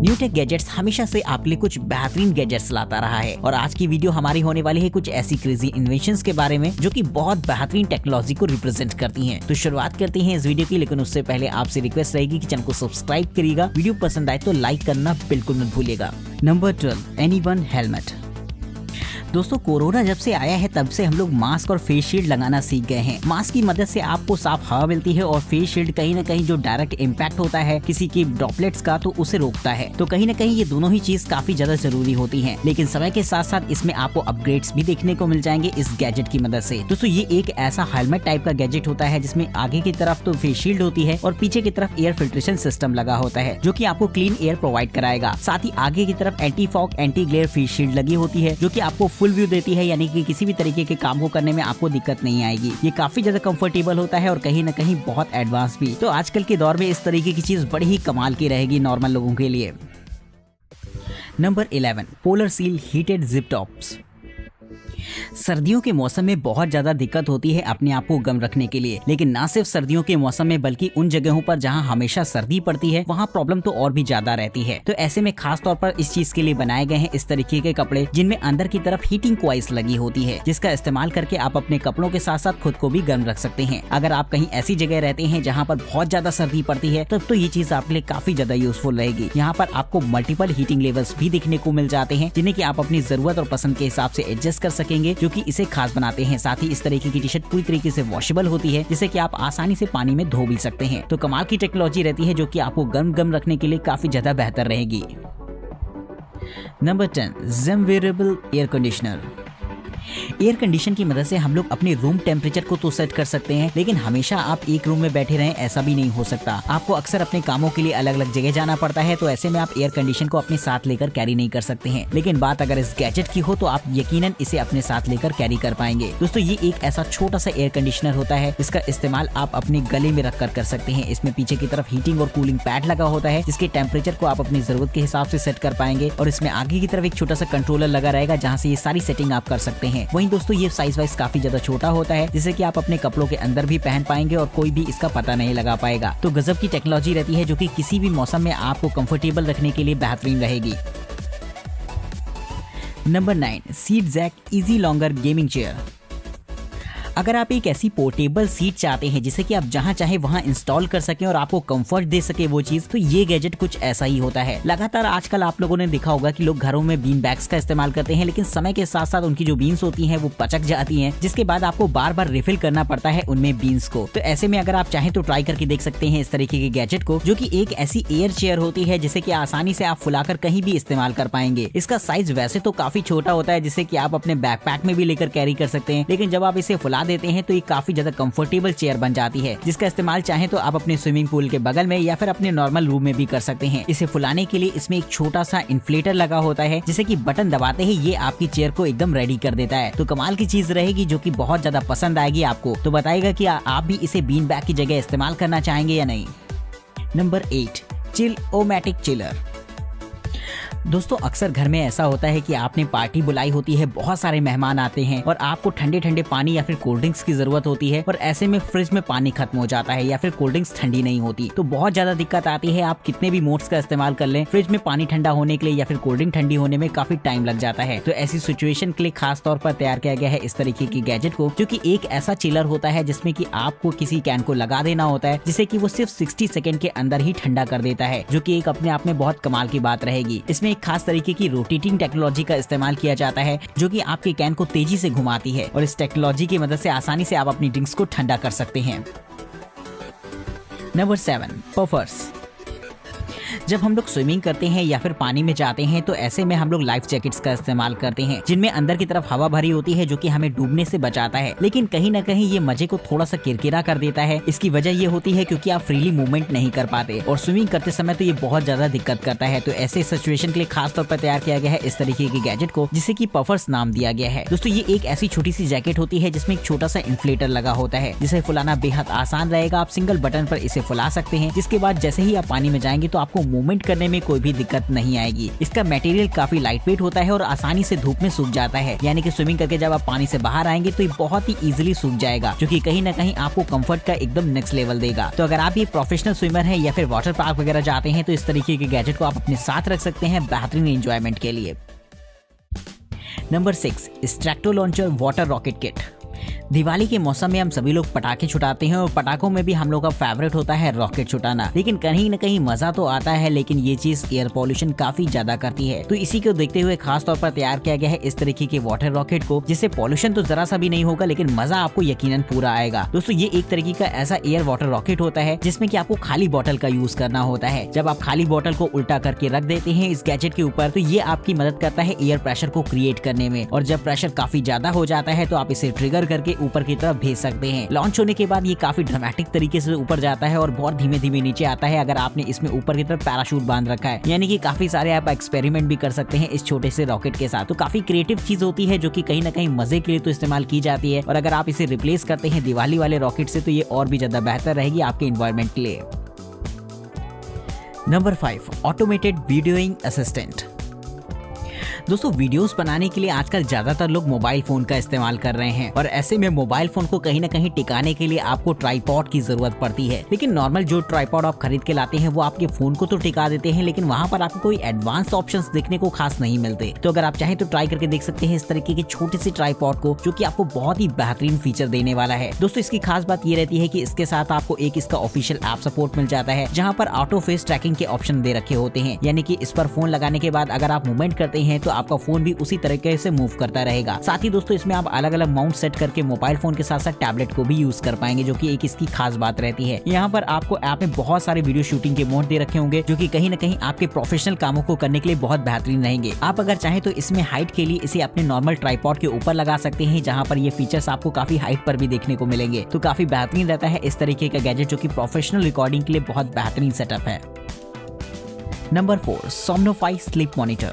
Newtech gadgets हमेशा से आपके लिए कुछ बेहतरीन गैजेट्स लाता रहा है और आज की वीडियो हमारी होने वाली है कुछ ऐसी क्रेजी इन्वेंशंस के बारे में जो कि बहुत बेहतरीन टेक्नोलॉजी को रिप्रेजेंट करती हैं। तो शुरुआत करते हैं इस वीडियो की, लेकिन उससे पहले आपसे रिक्वेस्ट रहेगी कि चैनल को सब्सक्राइब करिएगा, वीडियो पसंद आए तो लाइक करना बिल्कुल मत भूलिएगा। Number 12, anyone helmet. दोस्तों, कोरोना जब से आया है तब से हम लोग मास्क और फेस शील्ड लगाना सीख गए हैं। मास्क की मदद से आपको साफ हवा मिलती है और फेस शील्ड कहीं न कहीं जो डायरेक्ट इम्पैक्ट होता है किसी के ड्रॉपलेट्स का तो उसे रोकता है। तो कहीं न कहीं ये दोनों ही चीज काफी ज्यादा जरूरी होती है, लेकिन समय के साथ साथ इसमें आपको अपग्रेड्स भी देखने को मिल जाएंगे इस गैजेट की मदद से। दोस्तों, ये एक ऐसा हेलमेट टाइप का गैजेट होता है जिसमें आगे की तरफ तो फेस शील्ड होती है और पीछे की तरफ एयर फिल्ट्रेशन सिस्टम लगा होता है जो कि आपको क्लीन एयर प्रोवाइड कराएगा। साथ ही आगे की तरफ anti fog anti glare face shield लगी होती है जो कि आपको फुल व्यू देती है, यानी कि किसी भी तरीके के काम को करने में आपको दिक्कत नहीं आएगी। ये काफी ज्यादा कंफर्टेबल होता है और कहीं न कहीं बहुत एडवांस भी। तो आजकल के दौर में इस तरीके की चीज बड़ी ही कमाल की रहेगी नॉर्मल लोगों के लिए। Number 11, polar seal heated zip tops. सर्दियों के मौसम में बहुत ज्यादा दिक्कत होती है अपने आप को गर्म रखने के लिए, लेकिन ना सिर्फ सर्दियों के मौसम में बल्कि उन जगहों पर जहां हमेशा सर्दी पड़ती है वहां प्रॉब्लम तो और भी ज्यादा रहती है। तो ऐसे में खास तौर पर इस चीज के लिए बनाए गए हैं इस तरीके के कपड़े जिनमें अंदर की तरफ हीटिंग कॉइल्स लगी होती है, जिसका इस्तेमाल करके आप अपने कपड़ों के साथ साथ खुद को भी गर्म रख सकते हैं। अगर आप कहीं ऐसी जगह रहते हैं जहाँ पर बहुत ज्यादा सर्दी पड़ती है तब तो ये चीज आपके लिए काफी ज्यादा यूजफुल रहेगी। यहाँ पर आपको मल्टीपल हीटिंग लेवल्स भी दिखने को मिल जाते हैं जिन्हें की आप अपनी जरूरत और पसंद के हिसाब से एडजस्ट कर सकेंगे, जो कि इसे खास बनाते हैं। साथ ही इस तरीके की टी शर्ट पूरी तरीके से वॉशेबल होती है जिसे कि आप आसानी से पानी में धो भी सकते हैं। तो कमाल की टेक्नोलॉजी रहती है जो कि आपको गर्म रखने के लिए काफी ज्यादा बेहतर रहेगी। Number 10, gem variable air conditioner. Air condition की मदद से हम लोग अपने रूम टेम्परेचर को तो सेट कर सकते हैं, लेकिन हमेशा आप एक रूम में बैठे रहें ऐसा भी नहीं हो सकता। आपको अक्सर अपने कामों के लिए अलग अलग जगह जाना पड़ता है, तो ऐसे में आप एयर कंडीशन को अपने साथ लेकर कैरी नहीं कर सकते हैं। लेकिन बात अगर इस गैजेट की हो तो आप यकीनन इसे अपने साथ लेकर कैरी कर पाएंगे। दोस्तों, ये एक ऐसा छोटा सा एयर कंडीशनर होता है जिसका इस्तेमाल आप अपने गले में रख कर सकते हैं। इसमें पीछे की तरफ हीटिंग और कूलिंग पैड लगा होता है जिसके टेम्परेचर को आप अपनी जरूरत के हिसाब से सेट कर पाएंगे, और इसमें आगे की तरफ एक छोटा सा कंट्रोलर लगा रहेगा जहाँ से ये सारी सेटिंग आप कर सकते हैं। वहीं दोस्तों, ये साइज वाइज काफी ज्यादा छोटा होता है जिसे कि आप अपने कपड़ों के अंदर भी पहन पाएंगे और कोई भी इसका पता नहीं लगा पाएगा। तो गजब की टेक्नोलॉजी रहती है जो कि किसी भी मौसम में आपको कंफर्टेबल रखने के लिए बेहतरीन रहेगी। Number 9, seat jack easy longer gaming chair. अगर आप एक ऐसी पोर्टेबल सीट चाहते हैं जिसे कि आप जहां चाहे वहां इंस्टॉल कर सकें और आपको कंफर्ट दे सके वो चीज, तो ये गैजेट कुछ ऐसा ही होता है। लगातार आजकल आप लोगों ने देखा होगा कि लोग घरों में बीन बैग्स का इस्तेमाल करते हैं, लेकिन समय के साथ साथ उनकी जो बीन्स होती हैं वो पचक जाती हैं, जिसके बाद आपको बार बार रिफिल करना पड़ता है उनमें बीन्स को। तो ऐसे में अगर आप चाहें तो ट्राई करके देख सकते हैं इस तरीके के गैजेट को, जो कि एक ऐसी एयर चेयर होती है जिसे कि आसानी से आप फुलाकर कहीं भी इस्तेमाल कर पाएंगे। इसका साइज वैसे तो काफी छोटा होता है जिसे कि आप अपने बैकपैक में भी लेकर कैरी कर सकते हैं, लेकिन जब आप इसे फुला देते हैं तो ये काफी ज्यादा कंफर्टेबल चेयर बन जाती है, जिसका इस्तेमाल चाहे तो आप अपने स्विमिंग पूल के बगल में या फिर अपने नॉर्मल रूम में भी कर सकते हैं। इसे फुलाने के लिए इसमें एक छोटा सा इन्फ्लेटर लगा होता है जिसे कि बटन दबाते ही ये आपकी चेयर को एकदम रेडी कर देता है। तो कमाल की चीज रहेगी जो कि बहुत ज्यादा पसंद आएगी आपको। तो बताइएगा कि आप भी इसे बीन बैग की जगह इस्तेमाल करना चाहेंगे या नहीं। Number 8, chillomatic chiller. दोस्तों, अक्सर घर में ऐसा होता है कि आपने पार्टी बुलाई होती है, बहुत सारे मेहमान आते हैं और आपको ठंडे ठंडे पानी या फिर कोल्ड ड्रिंक्स की जरूरत होती है, और ऐसे में फ्रिज में पानी खत्म हो जाता है या फिर कोल्ड ड्रिंक्स ठंडी नहीं होती, तो बहुत ज्यादा दिक्कत आती है। आप कितने भी मोड्स का इस्तेमाल कर लें, फ्रिज में पानी ठंडा होने के लिए या फिर कोल्ड ड्रिंक ठंडी होने में काफी टाइम लग जाता है। तो ऐसी सिचुएशन के लिए खास तौर पर तैयार किया गया है इस तरीके की गैजेट को, जो कि एक ऐसा चिलर होता है जिसमें कि आपको किसी कैन को लगा देना होता है जिसे कि वो सिर्फ 60 सेकंड के अंदर ही ठंडा कर देता है, जो कि एक अपने आप में बहुत कमाल की बात रहेगी। इसमें एक खास तरीके की रोटेटिंग टेक्नोलॉजी का इस्तेमाल किया जाता है जो कि आपके कैन को तेजी से घुमाती है, और इस टेक्नोलॉजी की मदद से आसानी से आप अपनी ड्रिंक्स को ठंडा कर सकते हैं। Number 7, puffers. जब हम लोग स्विमिंग करते हैं या फिर पानी में जाते हैं तो ऐसे में हम लोग लाइफ जैकेट्स का इस्तेमाल करते हैं जिनमें अंदर की तरफ हवा भरी होती है जो कि हमें डूबने से बचाता है, लेकिन कहीं ना कहीं ये मजे को थोड़ा सा किरकिरा कर देता है। इसकी वजह ये होती है क्योंकि आप फ्रीली मूवमेंट नहीं कर पाते और स्विमिंग करते समय तो ये बहुत ज्यादा दिक्कत करता है। तो ऐसे सिचुएशन के लिए खास तौर पर तैयार किया गया है इस तरीके की गैजेट को, जिसे कि पफर्स नाम दिया गया है। दोस्तों, ये एक ऐसी छोटी सी जैकेट होती है जिसमें एक छोटा सा इन्फ्लेटर लगा होता है जिसे फुलाना बेहद आसान रहेगा। आप सिंगल बटन पर इसे फुला सकते हैं, जिसके बाद जैसे ही आप पानी में जाएंगे तो आपको मूवमेंट करने में कोई भी दिक्कत नहीं आएगी। इसका मटेरियल काफी लाइट वेट होता है और आसानी से धूप में सूख जाता है, यानी कि स्विमिंग करके जब आप पानी से बाहर आएंगे तो ये बहुत ही इजीली सूख जाएगा, जो कि कहीं ना कहीं आपको कंफर्ट का एकदम नेक्स्ट लेवल देगा। तो अगर आप ये प्रोफेशनल स्विमर हैं या फिर वाटर पार्क वगैरह जाते हैं तो इस तरीके के गैजेट को आप अपने साथ रख सकते हैं बेहतरीन एंजॉयमेंट के लिए। Number 6, Stracto launcher water rocket kit. Diwali के मौसम में हम सभी लोग पटाखे छुटाते हैं और पटाखों में भी हम लोग का फेवरेट होता है रॉकेट छुटाना, लेकिन कहीं न कहीं मजा तो आता है, लेकिन ये चीज एयर पॉल्यूशन काफी ज्यादा करती है। तो इसी को देखते हुए खास तौर पर तैयार किया गया है इस तरीके के वाटर रॉकेट को, जिससे पॉल्यूशन तो जरा सा भी नहीं होगा, लेकिन मजा आपको यकीनन पूरा आएगा। दोस्तों ये एक तरीके का ऐसा एयर वाटर रॉकेट होता है जिसमें कि आपको खाली बॉटल का यूज करना होता है। जब आप खाली बॉटल को उल्टा करके रख देते हैं इस गैजेट के ऊपर, तो ये आपकी मदद करता है एयर प्रेशर को क्रिएट करने में, और जब प्रेशर काफी ज्यादा हो जाता है तो आप इसे ट्रिगर करके ऊपर की तरफ भेज सकते हैं। लॉन्च होने के बाद ये काफी ड्रामेटिक तरीके से ऊपर जाता है और बहुत धीमे धीमे नीचे आता है अगर आपने इसमें ऊपर की तरफ पैराशूट बांध रखा है, यानी कि काफी सारे आप एक्सपेरिमेंट भी कर सकते हैं इस छोटे से रॉकेट के साथ। तो काफी क्रिएटिव चीज होती है जो कि कहीं ना कहीं मजे के लिए तो इस्तेमाल की जाती है, और अगर आप इसे रिप्लेस करते हैं दिवाली वाले रॉकेट से तो ये और भी ज्यादा बेहतर रहेगी आपके एनवायरनमेंट के लिए। Number 5, automated videoing assistant. दोस्तों वीडियोस बनाने के लिए आजकल ज्यादातर लोग मोबाइल फोन का इस्तेमाल कर रहे हैं, और ऐसे में मोबाइल फोन को कहीं ना कहीं टिकाने के लिए आपको ट्राइपॉड की जरूरत पड़ती है। लेकिन नॉर्मल जो ट्राइपॉड आप खरीद के लाते हैं वो आपके फोन को तो टिका देते हैं, लेकिन वहाँ पर आपको कोई एडवांस ऑप्शंस देखने को खास नहीं मिलते। तो अगर आप चाहें तो ट्राई करके देख सकते हैं इस तरीके के छोटे से ट्राइपॉड को, जो कि आपको बहुत ही बेहतरीन फीचर देने वाला है। दोस्तों इसकी खास बात ये रहती है कि इसके साथ आपको एक इसका ऑफिशियल ऐप सपोर्ट मिल जाता है, जहाँ पर ऑटो फेस ट्रैकिंग के ऑप्शन दे रखे होते हैं, यानी कि इस पर फोन लगाने के बाद अगर आप मूवमेंट करते हैं तो आपका फोन भी उसी तरीके से मूव करता रहेगा। साथ ही दोस्तों इसमें आप अलग अलग माउंट सेट करके मोबाइल फोन के साथ साथ टैबलेट को भी यूज कर पाएंगे, जो कि एक इसकी खास बात रहती है। यहाँ पर आपको ऐप में बहुत सारे वीडियो शूटिंग के मोड दे रखे होंगे, जो कि कहीं ना कहीं आपके प्रोफेशनल कामों को करने के लिए बहुत बेहतरीन रहेंगे। आप अगर चाहें तो इसमें हाइट के लिए इसे अपने नॉर्मल ट्राइपॉड के ऊपर लगा सकते हैं, जहाँ पर ये फीचर्स आपको काफी हाइट पर भी देखने को मिलेंगे। तो काफी बेहतरीन रहता है इस तरीके का गैजेट, जो कि प्रोफेशनल रिकॉर्डिंग के लिए बहुत बेहतरीन सेटअप है। Number 4, Somnofy sleep monitor.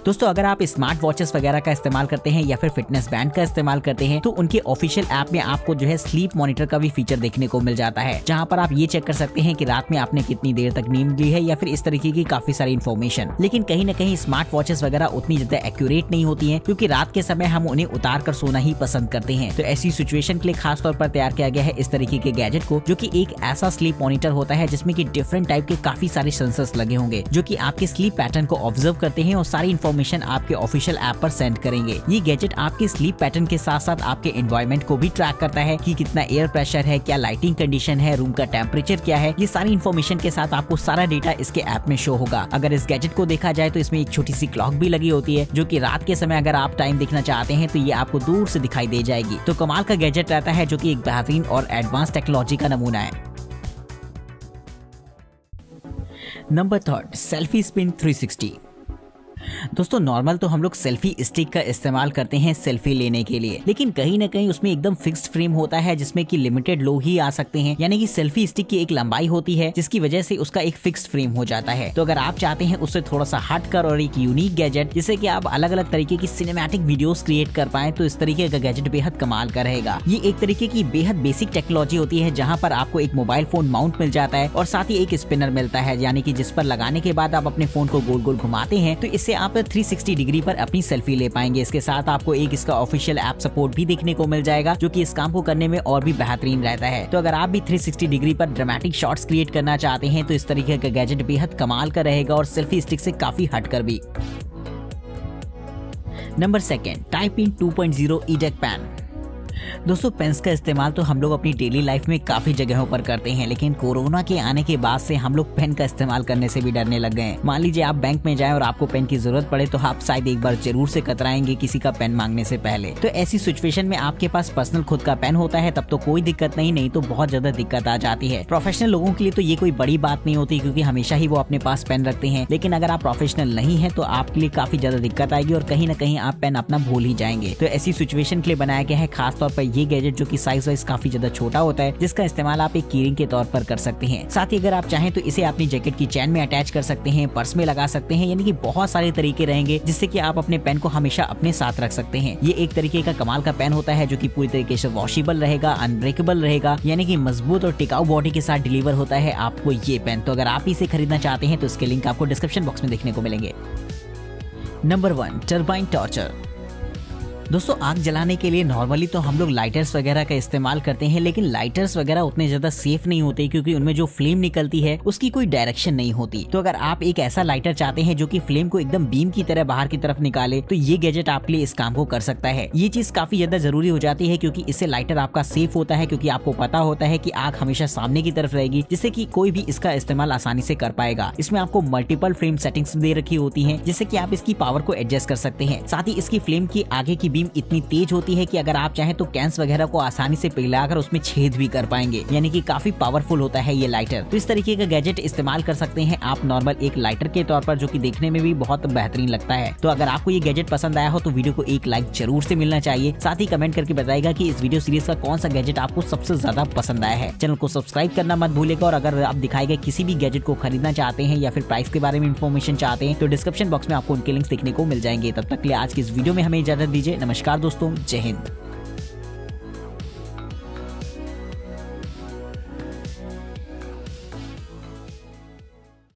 दोस्तों अगर आप स्मार्ट वॉचेस वगैरह का इस्तेमाल करते हैं या फिर फिटनेस बैंड का इस्तेमाल करते हैं तो उनके ऑफिशियल ऐप में आपको जो है स्लीप मॉनिटर का भी फीचर देखने को मिल जाता है, जहां पर आप ये चेक कर सकते हैं कि रात में आपने कितनी देर तक नींद ली है या फिर इस तरीके की काफी सारी इन्फॉर्मेशन। लेकिन कहीं ना कहीं स्मार्ट वॉचेस वगैरह उतनी ज्यादा एक्यूरेट नहीं होती है, क्योंकि रात के समय हम उन्हें उतार कर सोना ही पसंद करते हैं। तो ऐसी सिचुएशन के लिए खास तौर पर तैयार किया गया है इस तरीके के गैजेट को, जो कि एक ऐसा स्लीप मॉनिटर होता है जिसमें कि डिफरेंट टाइप के काफी सारे सेंसर्स लगे होंगे, जो कि आपके स्लीप पैटर्न को ऑब्जर्व करते हैं और सारी इन्फॉर्मेशन आपके ऑफिशियल ऐप पर सेंड करेंगे। ये गैजेट आपके स्लीप पैटर्न के साथ साथ आपके एनवायरनमेंट को भी ट्रैक करता है कि कितना एयर प्रेशर है, क्या लाइटिंग कंडीशन है, रूम का टेम्परेचर क्या है। ये सारी इन्फॉर्मेशन के साथ आपको सारा डेटा इसके ऐप में शो होगा। अगर इस गैजेट को देखा जाए तो इसमें एक छोटी सी क्लॉक भी लगी होती है, जो कि रात के समय अगर आप टाइम देखना चाहते हैं तो ये आपको दूर से दिखाई दे जाएगी। तो कमाल का गैजेट रहता है, जो कि एक बेहतरीन और एडवांस टेक्नोलॉजी का नमूना है। Number 3, selfie spin 360। दोस्तों नॉर्मल तो हम लोग सेल्फी स्टिक का इस्तेमाल करते हैं सेल्फी लेने के लिए, लेकिन कहीं ना कहीं उसमें एकदम फिक्स्ड फ्रेम होता है जिसमें कि लिमिटेड लोग ही आ सकते हैं, यानी कि सेल्फी स्टिक की एक लंबाई होती है जिसकी वजह से उसका एक फिक्स्ड फ्रेम हो जाता है। तो अगर आप चाहते हैं उससे थोड़ा सा हटकर और एक यूनिक गैजेट जिससे कि आप अलग अलग तरीके की सिनेमैटिक वीडियोस क्रिएट कर पाए, तो इस तरीके का गैजेट बेहद कमाल का रहेगा। ये एक तरीके की बेहद बेसिक टेक्नोलॉजी होती है, जहाँ पर आपको एक मोबाइल फोन माउंट मिल जाता है और साथ ही एक स्पिनर मिलता है, यानी कि जिस पर लगाने के बाद आप अपने फोन को गोल गोल घुमाते हैं तो इससे आप 360 डिग्री पर अपनी सेल्फी ले पाएंगे। इसके साथ आपको एक इसका ऑफिशियल ऐप सपोर्ट भी देखने को मिल जाएगा, जो कि इस काम को करने में और भी बेहतरीन रहता है। तो अगर आप भी 360 डिग्री पर ड्रामेटिक शॉट्स क्रिएट करना चाहते हैं तो इस तरीके का गैजेट बेहद कमाल का रहेगा, और सेल्फी स्टिक से काफी हटकर भी। Number 2, type in 2.0 eject pen. दोस्तों पेन्स का इस्तेमाल तो हम लोग अपनी डेली लाइफ में काफी जगहों पर करते हैं, लेकिन कोरोना के आने के बाद से हम लोग पेन का इस्तेमाल करने से भी डरने लग गए हैं। मान लीजिए आप बैंक में जाएं और आपको पेन की जरूरत पड़े तो आप शायद एक बार जरूर से कतराएंगे किसी का पेन मांगने से पहले। तो ऐसी सिचुएशन में आपके पास पर्सनल खुद का पेन होता है तब तो कोई दिक्कत नहीं तो बहुत ज्यादा दिक्कत आ जाती है। प्रोफेशनल लोगों के लिए तो ये कोई बड़ी बात नहीं होती, क्योंकि हमेशा ही वो अपने पास पेन रखते हैं, लेकिन अगर आप प्रोफेशनल नहीं है तो आपके लिए काफी ज्यादा दिक्कत आएगी और कहीं ना कहीं आप पेन अपना भूल ही जाएंगे। तो ऐसी सिचुएशन के लिए बनाया गया है खास तौर पर ये गैजेट जो कि साइज वाइज काफी ज्यादा छोटा होता है, जिसका इस्तेमाल आप एक कीरिंग के तौर पर कर सकते हैं। साथ ही अगर आप चाहें तो इसे अपनी जैकेट की चैन में अटैच कर सकते हैं, पर्स में लगा सकते हैं, यानी कि बहुत सारे तरीके रहेंगे जिससे कि आप अपने पेन को हमेशा अपने साथ रख सकते हैं। ये एक तरीके का कमाल का पेन होता है जो कि पूरी तरीके से वॉशेबल रहेगा, अनब्रेकेबल रहेगा, यानी कि मजबूत और टिकाऊ बॉडी के साथ डिलीवर होता है आपको ये पेन। तो अगर आप इसे खरीदना चाहते हैं तो इसके लिंक आपको डिस्क्रिप्शन बॉक्स में देखने को मिलेंगे। Number 1, turbine torture. दोस्तों, आग जलाने के लिए नॉर्मली तो हम लोग लाइटर्स वगैरह का इस्तेमाल करते हैं, लेकिन लाइटर्स वगैरह उतने ज्यादा सेफ नहीं होते क्योंकि उनमें जो फ्लेम निकलती है उसकी कोई डायरेक्शन नहीं होती। तो अगर आप एक ऐसा लाइटर चाहते हैं जो कि फ्लेम को एकदम बीम की तरह बाहर की तरफ निकाले, तो ये गैजेट आपके लिए इस काम को कर सकता है। ये चीज काफी ज्यादा जरूरी हो जाती है क्योंकि इससे लाइटर आपका सेफ होता है, क्योंकि आपको पता होता है कि आग हमेशा सामने की तरफ रहेगी, जिससे कि कोई भी इसका इस्तेमाल आसानी से कर पाएगा। इसमें आपको मल्टीपल फ्लेम सेटिंग्स दे रखी होती है, जिससे कि आप इसकी पावर को एडजस्ट कर सकते हैं। साथ ही इसकी फ्लेम की आगे की बीम इतनी तेज होती है कि अगर आप चाहें तो कैंस वगैरह को आसानी से पिघलाकर उसमें छेद भी कर पाएंगे, यानी कि काफी पावरफुल होता है ये लाइटर। तो इस तरीके का गैजेट इस्तेमाल कर सकते हैं आप नॉर्मल एक लाइटर के तौर पर, जो कि देखने में भी बहुत बेहतरीन लगता है। तो अगर आपको ये गैजेट पसंद आया हो तो वीडियो को एक लाइक जरूर से मिलना चाहिए। साथ ही कमेंट करके बताएगा कि इस वीडियो सीरीज का कौन सा गैजेट आपको सबसे ज्यादा पसंद आया है। चैनल को सब्सक्राइब करना मत भूलिएगा, और अगर आप दिखाए गए किसी भी गैजेट को खरीदना चाहते हैं या फिर प्राइस के बारे में इन्फॉर्मेशन चाहते हैं तो डिस्क्रिप्शन बॉक्स में आपको उनके लिंक्स देखने को मिल जाएंगे। तब तक के लिए आज की इस वीडियो में हमें इजाजत दीजिए। नमस्कार दोस्तों, जय हिंद।